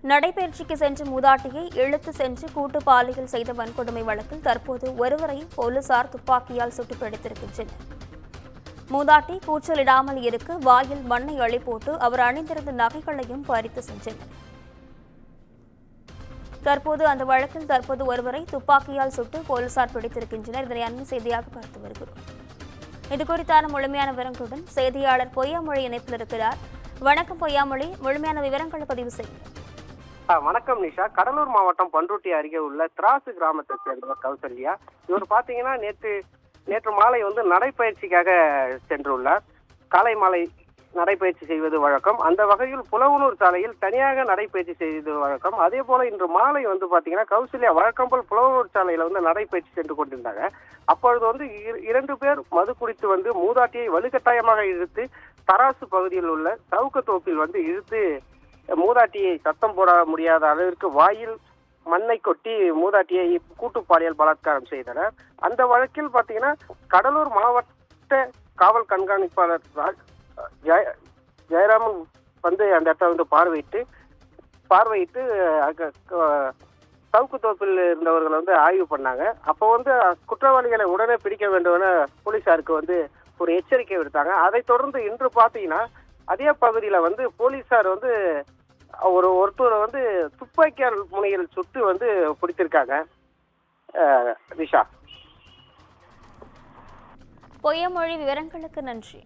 நடைபயிற்சிக்கு சென்ற மூதாட்டியை இழுத்து சென்று கூட்டு பாலியல் செய்த வன்கொடுமை வழக்கில் தற்போது ஒருவரை போலீசார் துப்பாக்கியால் சுட்டு பிடித்திருக்கின்றனர். மூதாட்டி கூச்சலிடாமல் இருக்க வாயில் மண்ணை அள்ளிப்போட்டு அவர் அணிந்திருந்த நகைகளையும் பறித்து சென்றனர். தற்போது அந்த வழக்கில் ஒருவரை துப்பாக்கியால் சுட்டு போலீசார் பிடித்திருக்கின்றனர். இதனை அண்மை செய்தியாக பார்த்து வருகிறோம். இதுகுறித்தான முழுமையான விவரங்களுடன் செய்தியாளர் பொய்யாமொழி இணைப்பில் இருக்கிறார். வணக்கம் பொய்யாமொழி, முழுமையான விவரங்களை பதிவு செய்யுங்கள். வணக்கம் நிஷா. கடலூர் மாவட்டம் பண்ருட்டி அருகே உள்ள திராசு கிராமத்தை சேர்ந்தவர் கௌசல்யா. இவர் பாத்தீங்கன்னா நேற்று மாலை நடைப்பயிற்சிக்காக சென்றுள்ளார். காலை மாலை நடைப்பயிற்சி செய்வது வழக்கம். அந்த வகையில் புலவனூர் சாலையில் தனியாக நடைப்பயிற்சி செய்வது வழக்கம். அதே போல இன்று மாலை பாத்தீங்கன்னா கௌசல்யா வழக்கம் போல் புலவனூர் சாலையில நடைப்பயிற்சி சென்று கொண்டிருந்தாங்க. அப்பொழுது இரண்டு பேர் மது குடித்து மூதாட்டியை வலுக்கட்டாயமாக இழுத்து தராசு பகுதியில் உள்ள சவுக்கத்தோப்பில் இழுத்து மூதாட்டியை சத்தம் போட முடியாத அளவிற்கு வாயில் மண்ணை கொட்டி மூதாட்டியை கூட்டு பாலியல் பலாத்காரம் செய்தனர். அந்த வழக்கில் பாத்தீங்கன்னா கடலூர் மாவட்ட காவல் கண்காணிப்பாளர் ஜெயராமன் அந்த இடத்த பார்வையிட்டு சவுக்கு தோப்பில் இருந்தவர்கள் ஆய்வு பண்ணாங்க. அப்போ குற்றவாளிகளை உடனே பிடிக்க வேண்டும் என போலீசாருக்கு ஒரு எச்சரிக்கை விடுத்தாங்க. அதைத் தொடர்ந்து இன்று பாத்தீங்கன்னா அதே பகுதியில போலீசார் ஒருத்தர் துப்பாக்கியால் முனையில் சுட்டு பிடித்திருக்காங்க. நிஷா. பொய்யாமொழி, விவரங்களுக்கு நன்றி.